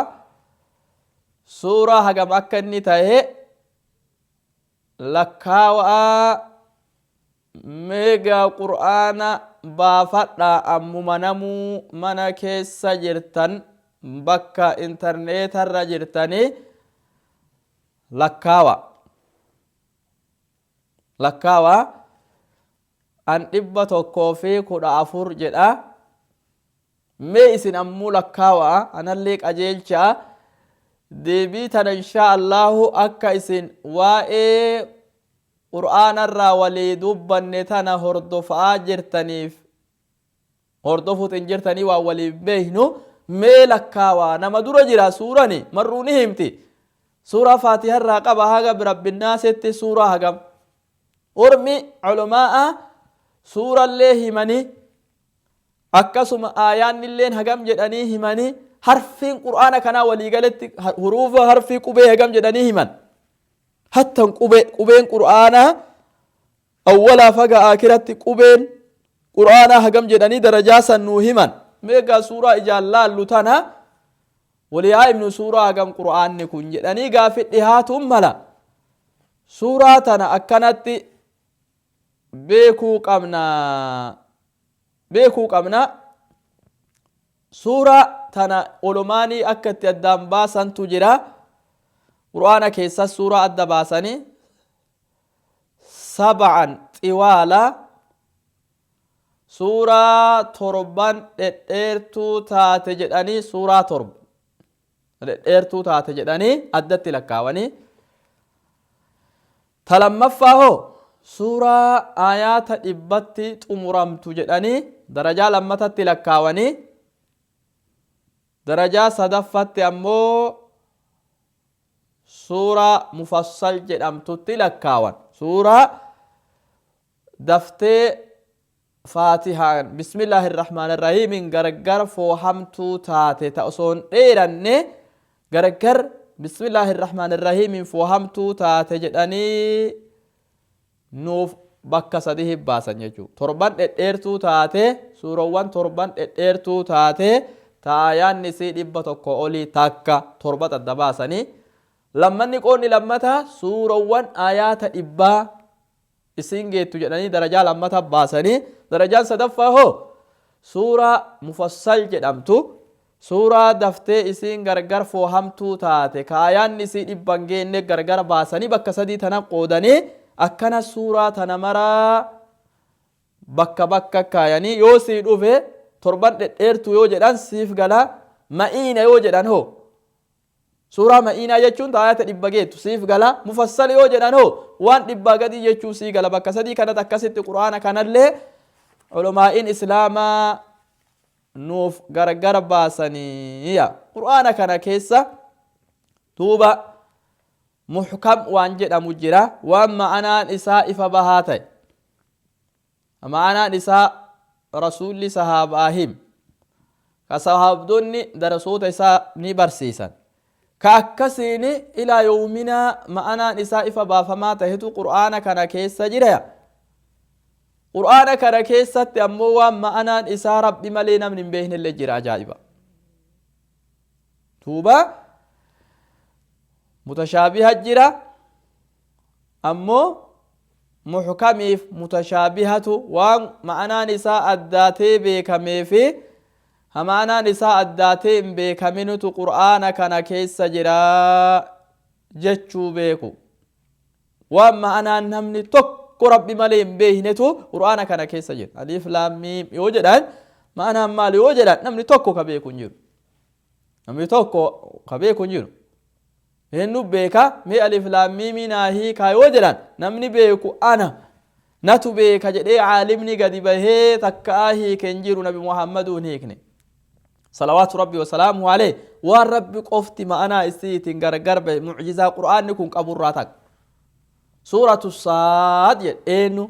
suuraa hagam akka inni ta'e lakkaawa meegaa qur'aana baafadha ammuma namuu mana keessa jirtan bakka intarneetarra jirtanii lakkaawa an 114 jedha mee isin ammuu lakkaawa anallee qajeelcha deebii tana inshaa allahu akka isin waa'ee qur'aanarraa walii dubbanne tana hordofaa jirtaniif hordofut hin jirtanii waan walii beeknu mee lakkaawa nama dura jira suurani marruu ni himti suuraa faatiharraa qaba haga birabbinaasetti suuraa hagam ormi culumaa suurallee himanii akkasuma aayaannilleen hagam jedhanii himanii harfiin qur'aana kanaa waliigaletti huruufa harfii qubee hagam jedhanii himan hattan qubeen qur'aanaa awwalaa faga aakiratti qubeen qur'aana hagam jedhanii darajaa san nuu himan meegaa suuraa ijaan laallu tana waliyaa ibnu suuraa hagam qur'aanni kun jedhanii gaafi dhihaatuun mala suuraa tana akkanatti beekuu qabna suuraa tana olumaanii akka itti addaan baasantu jira qur'aana keessa suuraa adda baasanii sab'an xiwaala suuraa torban dhedheertuu taate jedhanii suuraa torba dhedheertuu taate jedhanii addatti lakkaawanii talammaffaa hoo suuraa aayaata dhibbatti xumuramtu jedhanii darajaa lammatatti lakkaawanii darajaa sadaffatti ammoo suuraa mufassal jedhamtutti lakkaawan suuraa daftee faatihaan bismillaahi irrahmaan irrahiimiin gargar foohamtuu taate ta osoon dheeranne gargar bismillaahi irrahmaan irrahiimiin foohamtuu taate jedhanii nuuf bakka sadii hibbaasan jechuu torban dhedheertuu taate suurawwan torban dhedheertuu taate taayaanni isii 100 olii takka torba adda baasanii lammanni qoonni lammata suurawwan aayaata dhibbaa isiin geettu jedhanii darajaa lammata baasanii darajaan sadaffaa hoo suuraa mufassal jedhamtu suuraa daftee isiin gargar foohamtuu taate kaayaanni isii 100 geenne gargar baasanii bakka sadii tana qoodanii akkana suuraa tana maraa bakka bakka kaayanii yoo sii dhufe torban dhedheertu yoo jedhan siif gala ma'iina yoo jedhan hoo suuraa ma'iinaa jechuun aayaata 100 geettu siif gala mufassal yoo jedhan hoo waan 100 gadii jechuu sii gala bakka sadii kanatti akkasitti qur'aana kanallee ulamaa'iin islaamaa nuuf gargar baasaniya qur'aana kana keessa duuba muhkam waan jedhamu jira waan ma'anaan isaa ifa bahaa ta'e ma'anaan isaa rasuulli sahaabaa him ka sahaabdonni darasoota isaa ni barsiisan ka akkasiin ilaa yoominaa ma'anaan isaa ifa baafamaa tahetu qur'aana kana keessa jira qur'aana kana keessatti ammoo waan ma'anaan isaa rabbi malee namni hin beeknellee jira ajaa'iba duuba mutashaabiha jira ammoo muhkamiif mutashaabihatu waan ma'anaan isaa addaatee beekamee fi ma'anaan isaa addaatee hin beekaminutu qur'aana kana keessa jira jechuu beeku waan ma'anaan namni tokko rabbi malee hin beeknetu qur'aana kana keessa jira alif laam miim yoo jedhan ma'anaan maali yoo jedhan namni tokko ka beeku hin jiru namni tokko ka beeku hin jiru eenyu beeka mee alif laam miimii naa hiikaa yoo jedhan namni beeku ana natu beeka jedhee caalimni gadi bahee takkaa hiike hin jiru nabi muhammaduun hiikne salawaatu rabbi wasalaamuhu alayh waan rabbi qofti ma'anaa isiitiin gargar bahe mucjizaa qur'aanni kun qaburraa takka suuratu saad jedhe eenyu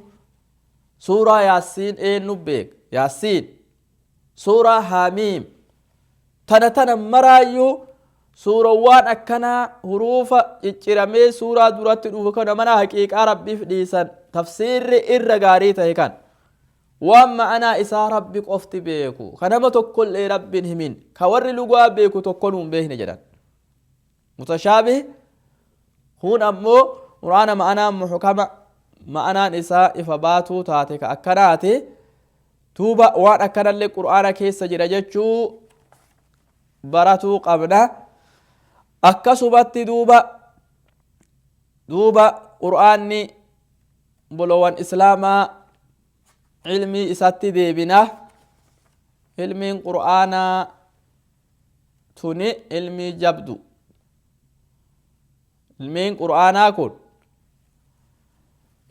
suuraa yaasiin eenyu beeka yaasiin suuraa haamiim tana maraayyuu suurawwan akkanaa huruufa cicciramee suuraa duratti dhufu kana mana haqiiqaa rabbiif dhiisan tafsiirri irra gaarii ta'e kan waan ma'anaa isaa rabbi qofti beeku kanama tokkollee rabbiin himin ka warri lugaa beeku tokko nuun beekne jedhan mutashaabih kun ammoo qur'aana ma'anaa muhkama ma'anaan isaa ifa baatuu taate ka akkanaati duuba waan akkanallee qur'aana keessa jira jechuu baratuu qabna akkasumatti duuba qur'aanni bolowan islaamaa ilmii isatti deebina ilmiin qur'aanaa tuni ilmii jabdu ilmiin qur'aanaa kun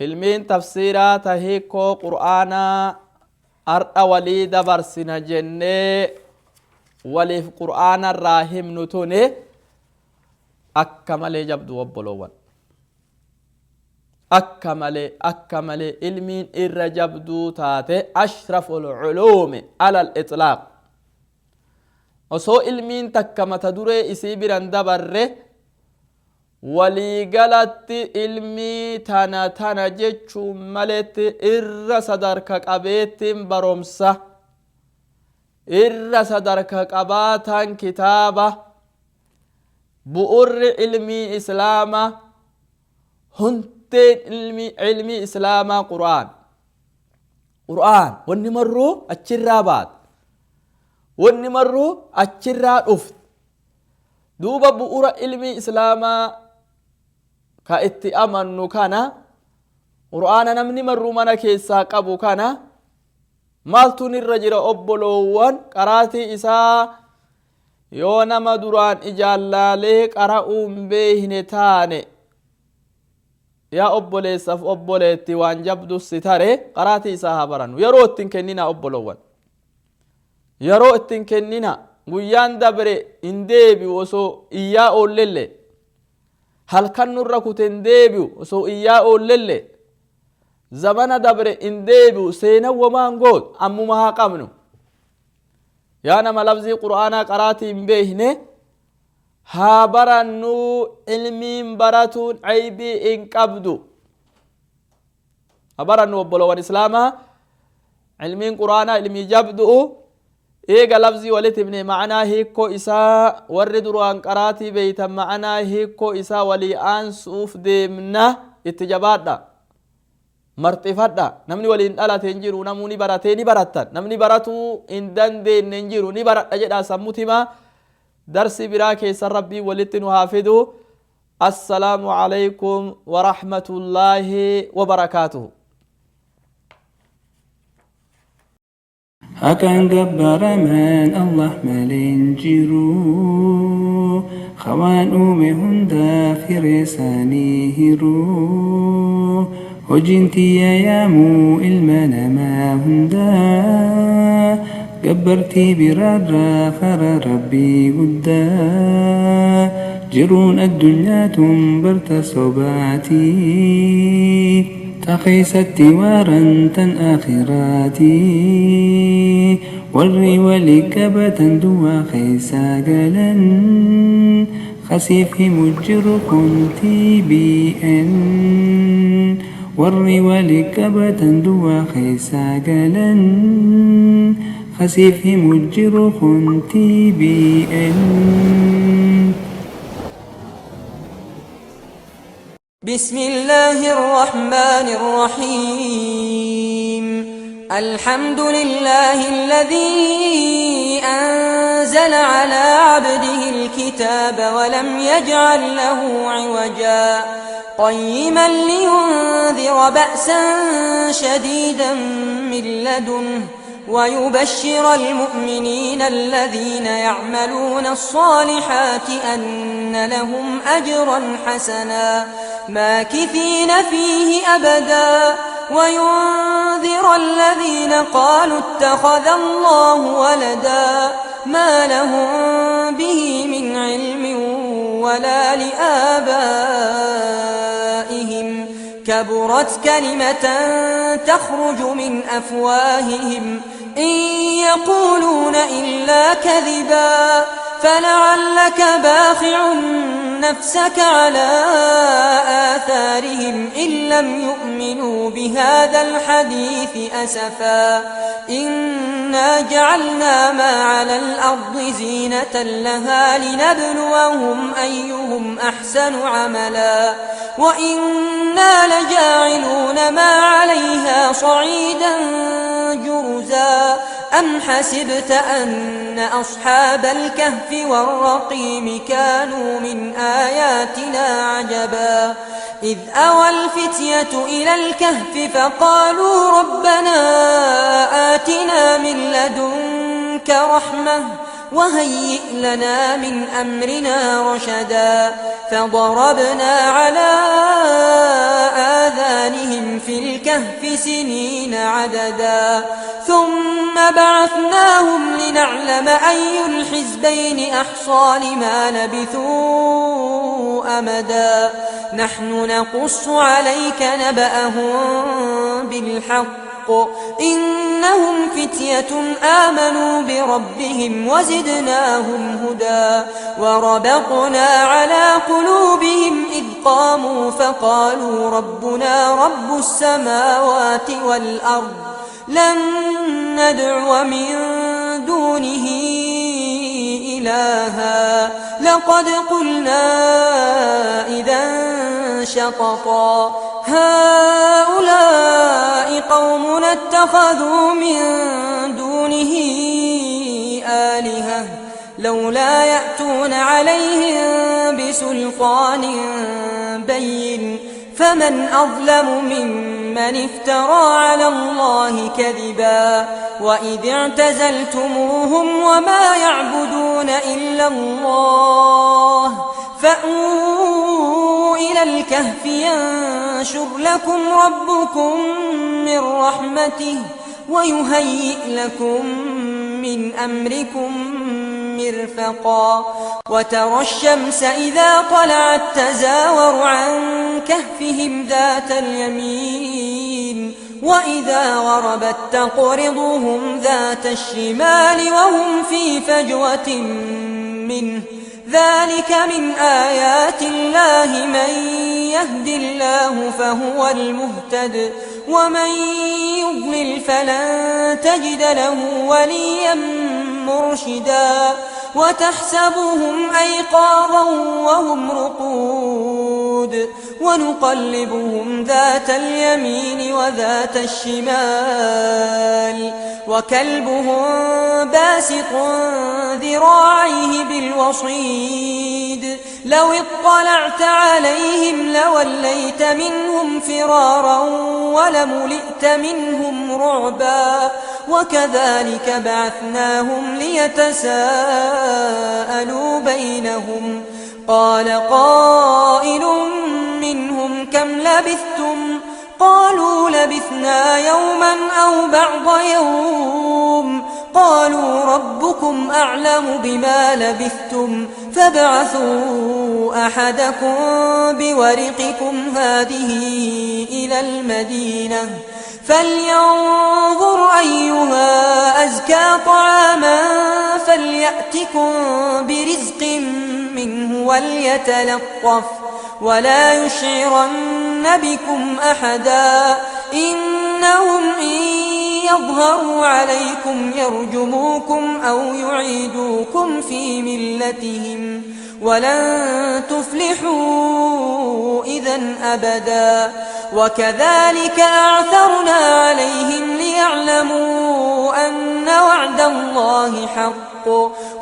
ilmiin tafsiiraa tahiikoo qur'aanaa ardha walii dabarsina jennee waliif qur'aana irraa himnu tuni akka malee jabdu obboloowwan akka malee ilmiin irra jabduu taate ashraful culuumi alal itlaaq osoo ilmiin takka mata duree isii biran dabarre waliigalatti ilmii tana jechuun maletti irra sadarka qabeettiin baromsa irra sadarka qabaatan kitaaba bu'urri ilmii islaama hunteen ilmii islaamaa qur'aan wanni marruu achirraa baat wanni marruu achirraa dhuft duuba bu'ura ilmii islaamaa ka itti amannu kana qur'aana namni marruu mana keessaa qabu kana maaltuun irra jira obboloowwan qaraatii isaa yoo nama duraan ijaallaalee qara'uun beeyne taane yaa obboleessaaf obboleetti waan jabdu si tare qaraatii isaa haa barannu yeroo ittiin kennina obboloowwan yeroo ittiin kennina guyyaan dabre hin deebi'u osoo iyyaa oollelle halkan nurra kute hin deebi'u osoo iyyaa oollelle zamana dabre hin deebi'u seenan wamaan goot ammuma haa qabnu yaa nama labzii qur'aanaa qaraatii hin beeyne haa barannu ilmiin baratuun caybii hin qabdu haa barannu obboloowwan islaamaa ilmiin qur'aanaa ilmii jabdu'u eega labzii walitti himne ma'anaa hiikoo isaa warri duraan qaraatii beeytan ma'anaa hiikoo isaa walii aansuuf deemna itti jabaadha marxifadha namni waliin dhalate hin jiru namuu ni baratee ni barattan namni baratuu hin dandeenye hin jiru ni baradha jedha sammuuti himaa درسي براك يسر ربي ولتن وحافظه السلام عليكم ورحمة الله وبركاته Akan gabbaraman Allah maleen jiru khawaan uume hunda firee isaanii hiru hojintiya yaamuu ilma namaa hundaa gabbartii biraarraa fara rabbii guddaa jiruun addunyaatun barta sobaatii takeeysatti waarantan aakhiraatii warri walii qabatan duwwaa keeysaa galan khasiif himu jiru kun TBN warri walii qabatan duwwaa keeysaa galan خسيف مجر TBN بسم الله الرحمن الرحيم الحمد لله الذي أنزل على عبده الكتاب ولم يجعل له عوجا قيما لينذر بأسا شديدا من لدنه ويبشر المؤمنين الذين يعملون الصالحات أن لهم أجرا حسنا ماكثين فيه أبدا وينذر الذين قالوا اتخذ الله ولدا ما لهم به من علم ولا لآبائهم كبرت كلمة تخرج من أفواههم إن يقولون إلا كذبا فلعلك باخع نفسك على آثارهم إن لم يؤمنوا بهذا الحديث أسفا إنا جعلنا ما على الأرض زينة لها لنبلوهم أيهم أحسن عملا وإنا لجاعلون ما عليها صعيدا جرزا أم حسبت أن أصحاب الكهف والرقيم كانوا من آياتنا عجبا إذ أوى الفتية إلى الكهف فقالوا ربنا آتنا من لدنك رحمة وهيئ لنا من أمرنا رشدا فضربنا على آذانهم في الكهف سنين عددا ثم بعثناهم لنعلم أي الحزبين أحصى لما لبثوا أمدا نحن نقص عليك نبأهم بالحق إنهم فتية آمنوا بربهم وزدناهم هدى وربطنا على قلوبهم إذ قاموا فقالوا ربنا رب السماوات والأرض لن ندعو من دونه إلها لقد قلنا إذا شططا هؤلاء قومنا اتخذوا من دونه آلهة لولا يأتون عليهم بسلطان بين فمن أظلم ممن افترى على الله كذبا وإذ اعتزلتموهم وما يعبدون إلا الله فأووا إلى الكهف ينشر لكم ربكم من رحمته ويهيئ لكم من أمركم مرفقا وترى الشمس إذا طلعت تزاور عن كهفهم ذات اليمين وإذا غربت تقرضهم ذات الشمال وهم في فجوة منه ذلك من آيات الله من يهد الله فهو المهتد ومن يضلل فلن تجد له وليا مرشدا وتحسبهم أيقاظا وهم رقود ونقلبهم ذات اليمين وذات الشمال وكلبهم باسط ذراعيه بالوصيد لو اطلعت عليهم لوليت منهم فرارا ولملئت منهم رعبا وكذلك بعثناهم ليتساءلوا بينهم قال قائل منهم كم لبثتم قالوا لبثنا يوما أو بعض يوم قالوا ربكم أعلم بما لبثتم فابعثوا أحدكم بورقكم هذه إلى المدينة فلينظر أيها أزكى طعاما فليأتكم برزق منه وليتلطف ولا يشعرن بكم أحدا إنهم إن يظهروا عليكم يرجموكم أو يعيدوكم في ملتهم ولن تفلحوا إذا أبدا وكذلك أعثرنا عليهم ليعلموا أن وعد الله حق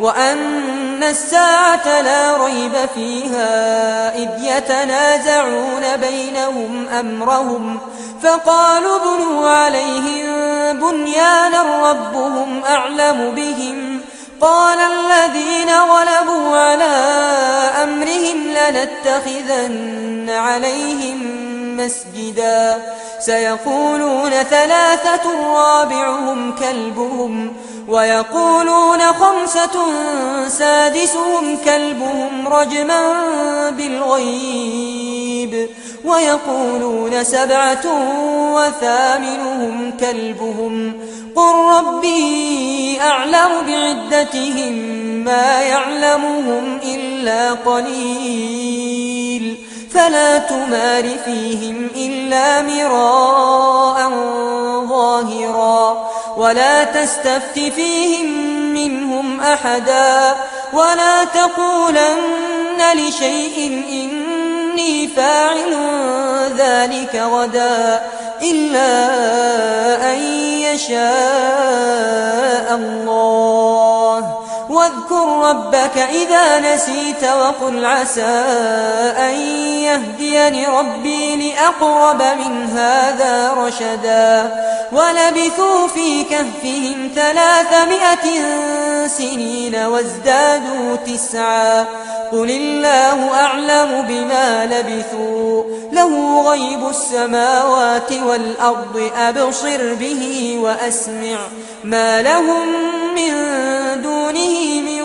وأن الساعة لا ريب فيها إذ يتنازعون بينهم أمرهم فقالوا ابنوا عليهم بنيانا ربهم أعلم بهم قال الذين غلبوا على أمرهم لنتخذن عليهم مسجدا سيقولون ثلاثة رابعهم كلبهم ويقولون خمسة سادسهم كلبهم رجما بالغيب ويقولون سبعة وثامنهم كلبهم قل ربي أعلم بعدتهم ما يعلمهم إلا قليل فلا تمار فيهم إلا مراء ظاهرا ولا تستفت فيهم منهم أحدا ولا تقولن لشيء إني فاعل ذلك غدا إلا أن يشاء الله واذكر ربك إذا نسيت وقل عسى أن يهديني ربي لأقرب من هذا رشدا ولبثوا في كهفهم 300 سنين وازدادوا 9 قل الله أعلم بما لبثوا له غيب السماوات والأرض أبصر به وأسمع ما لهم من دونه من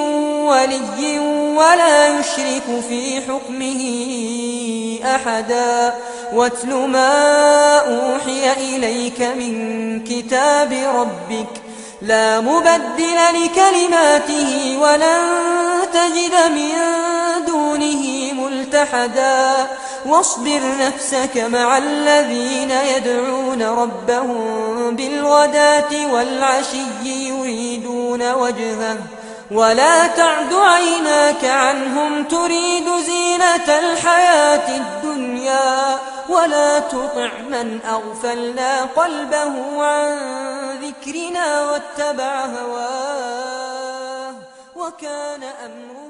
ولي ولا يشرك في حكمه أحدا واتل ما أوحي إليك من كتاب ربك لا مبدل لكلماته ولن تجد من دونه ملتحدا واصبر نفسك مع الذين يدعون ربهم بالغداة والعشي يريدون وجهه ولا تعد عيناك عنهم تريد زينة الحياة الدنيا ولا تطع من أغفلنا قلبه عن ذكرنا واتبع هواه وكان أمره